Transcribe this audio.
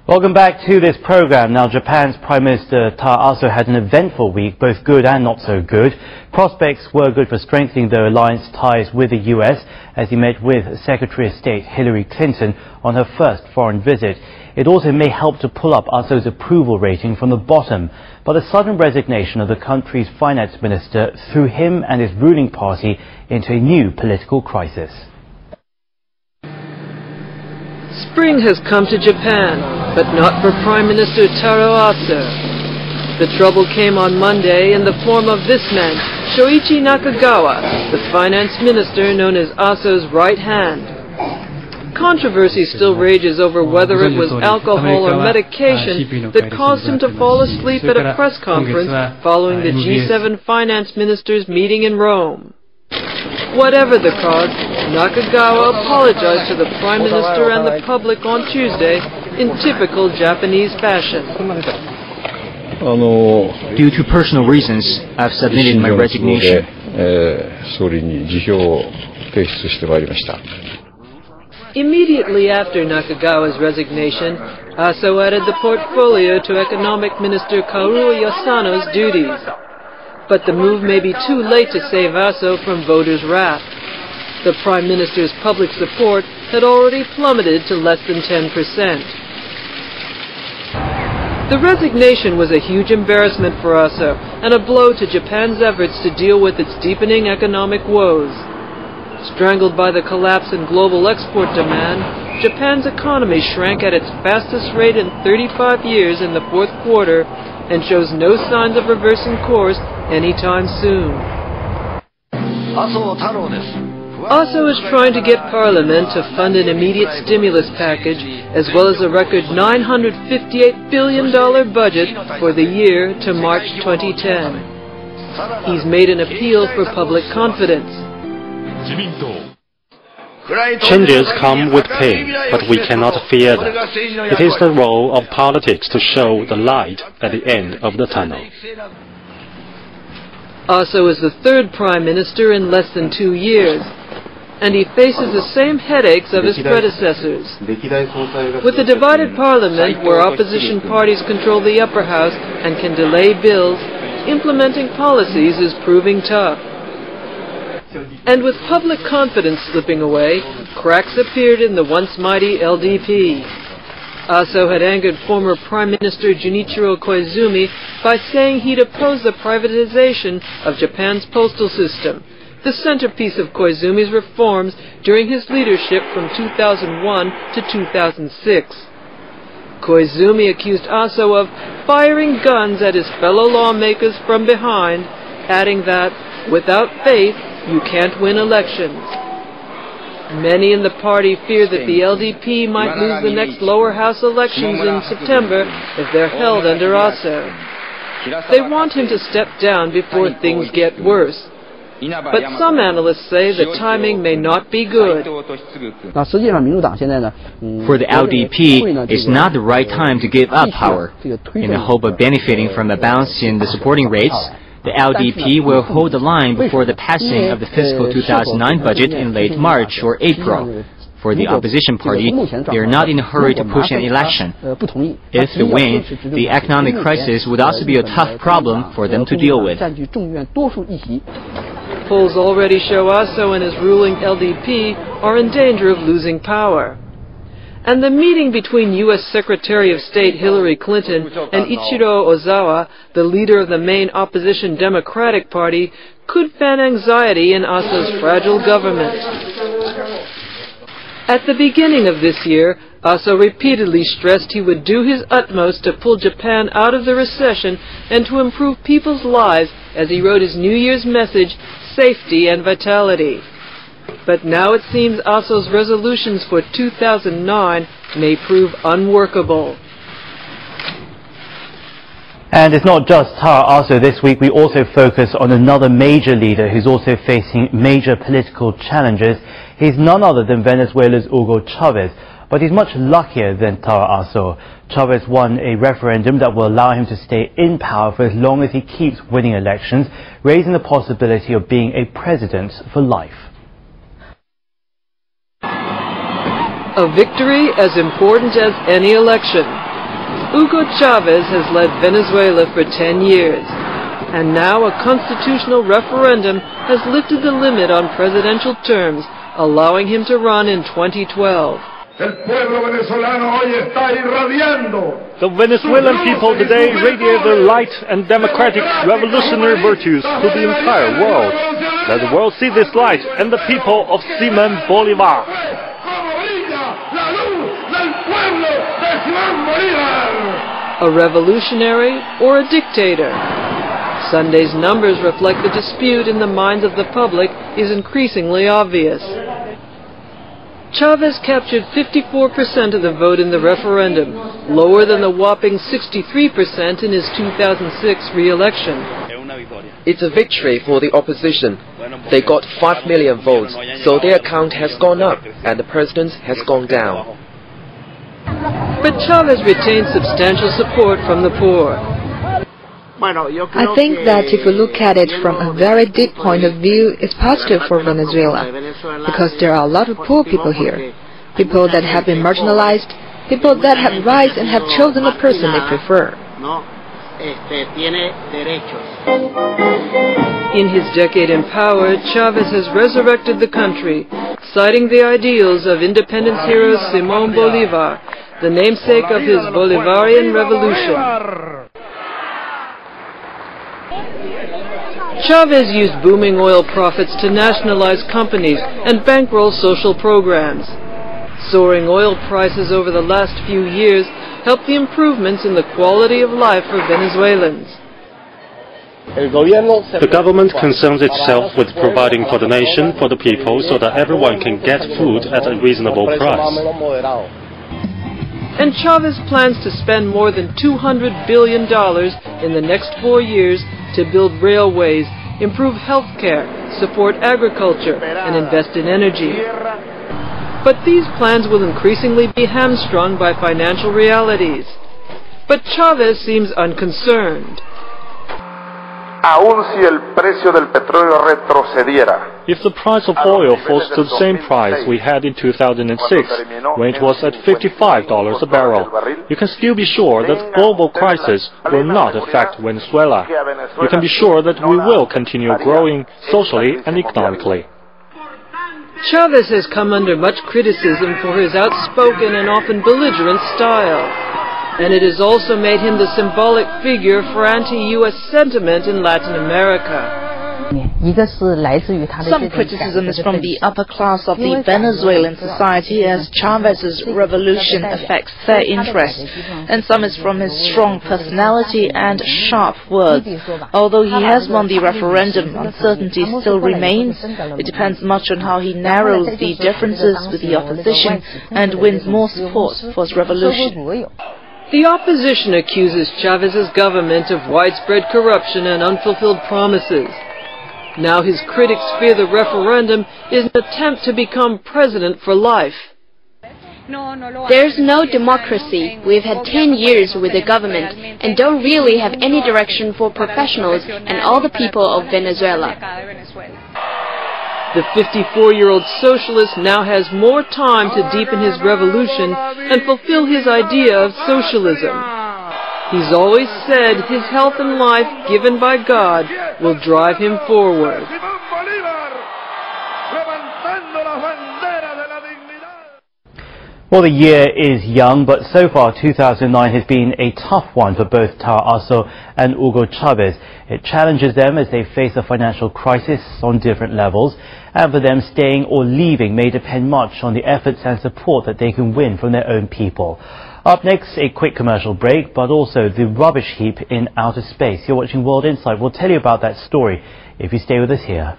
Welcome back to this program. Now, Japan's Prime Minister Aso had an eventful week, both good and not so good. Prospects were good for strengthening the alliance ties with the US as he met with Secretary of State Hillary Clinton on her first foreign visit. It also may help to pull up Aso's approval rating from the bottom. But the sudden resignation of the country's finance minister threw him and his ruling party into a new political crisis. Spring has come to Japan, but not for Prime Minister Taro Aso. The trouble came on Monday in the form of this man, Shoichi Nakagawa, the finance minister known as Aso's right hand. Controversy still rages over whether it was alcohol or medication that caused him to fall asleep at a press conference following the G7 finance ministers' meeting in Rome. Whatever the cause, Nakagawa apologized to the Prime Minister and the public on Tuesday in typical Japanese fashion. Due to personal reasons, I've submitted my resignation. Immediately after Nakagawa's resignation, Aso added the portfolio to Economic Minister Kaoru Yasano's duties. But the move may be too late to save Aso from voters' wrath. The Prime Minister's public support had already plummeted to less than 10%. The resignation was a huge embarrassment for Aso and a blow to Japan's efforts to deal with its deepening economic woes. Strangled by the collapse in global export demand, Japan's economy shrank at its fastest rate in 35 years in the fourth quarter and shows no signs of reversing course anytime soon. Aso is trying to get Parliament to fund an immediate stimulus package as well as a record $958 billion budget for the year to March 2010. He's made an appeal for public confidence. Changes come with pain, but we cannot fear them. It is the role of politics to show the light at the end of the tunnel. Aso is the third Prime Minister in less than 2 years, and he faces the same headaches of his predecessors. With a divided parliament where opposition parties control the upper house and can delay bills, implementing policies is proving tough. And with public confidence slipping away, cracks appeared in the once mighty LDP. Aso had angered former Prime Minister Junichiro Koizumi by saying he'd oppose the privatization of Japan's postal system, the centerpiece of Koizumi's reforms during his leadership from 2001 to 2006. Koizumi accused Aso of firing guns at his fellow lawmakers from behind, adding that, without faith, you can't win elections. Many in the party fear that the LDP might lose the next lower house elections in September if they're held under Aso. They want him to step down before things get worse. But some analysts say the timing may not be good. For the LDP, it's not the right time to give up power. In the hope of benefiting from a bounce in the supporting rates, the LDP will hold the line before the passing of the fiscal 2009 budget in late March or April. For the opposition party, they are not in a hurry to push an election. If they win, the economic crisis would also be a tough problem for them to deal with. Polls already show Aso and his ruling LDP are in danger of losing power. And the meeting between U.S. Secretary of State Hillary Clinton and Ichiro Ozawa, the leader of the main opposition Democratic Party, could fan anxiety in Aso's fragile government. At the beginning of this year, Aso repeatedly stressed he would do his utmost to pull Japan out of the recession and to improve people's lives as he wrote his New Year's message, Safety and Vitality. But now it seems Aso's resolutions for 2009 may prove unworkable. And it's not just Taro Aso. This week we also focus on another major leader who's also facing major political challenges. He's none other than Venezuela's Aso Chavez, but he's much luckier than Taro Aso. Chavez won a referendum that will allow him to stay in power for as long as he keeps winning elections, raising the possibility of being a president for life. A victory as important as any election. Hugo Chavez has led Venezuela for 10 years, and now a constitutional referendum has lifted the limit on presidential terms, allowing him to run in 2012. The Venezuelan people today radiate their light and democratic revolutionary virtues to the entire world. Let the world see this light and the people of Simón Bolívar. A revolutionary or a dictator? Sunday's numbers reflect the dispute in the minds of the public is increasingly obvious. Chavez captured 54% of the vote in the referendum, lower than the whopping 63% in his 2006 re-election. It's a victory for the opposition. They got 5 million votes, so their count has gone up and the president's has gone down. But Chavez retains substantial support from the poor. I think that if you look at it from a very deep point of view, it's positive for Venezuela, because there are a lot of poor people here, people that have been marginalized, people that have rights and have chosen the person they prefer. In his decade in power, Chavez has resurrected the country, citing the ideals of independence hero Simón Bolívar, the namesake of his Bolivarian revolution. Chavez used booming oil profits to nationalize companies and bankroll social programs. Soaring oil prices over the last few years helped the improvements in the quality of life for Venezuelans. The government concerns itself with providing for the nation, for the people, so that everyone can get food at a reasonable price. And Chavez plans to spend more than $200 billion in the next 4 years to build railways, improve health care, support agriculture, and invest in energy. But these plans will increasingly be hamstrung by financial realities. But Chavez seems unconcerned. If the price of oil falls to the same price we had in 2006, when it was at $55 a barrel, you can still be sure that global crisis will not affect Venezuela. You can be sure that we will continue growing socially and economically. Chavez has come under much criticism for his outspoken and often belligerent style. And it has also made him the symbolic figure for anti-U.S. sentiment in Latin America. Some criticism is from the upper class of the Venezuelan society as Chavez's revolution affects their interests, and some is from his strong personality and sharp words. Although he has won the referendum, uncertainty still remains. It depends much on how he narrows the differences with the opposition and wins more support for his revolution. The opposition accuses Chavez's government of widespread corruption and unfulfilled promises. Now his critics fear the referendum is an attempt to become president for life. There's no democracy. We've had 10 years with the government and don't really have any direction for professionals and all the people of Venezuela. The 54-year-old socialist now has more time to deepen his revolution and fulfill his idea of socialism. He's always said his health and life given by God will drive him forward. Well, the year is young, but so far 2009 has been a tough one for both Aso and Hugo Chavez. It challenges them as they face a financial crisis on different levels, and for them staying or leaving may depend much on the efforts and support that they can win from their own people. Up next, a quick commercial break, but also the rubbish heap in outer space. You're watching World Insight. We'll tell you about that story if you stay with us here.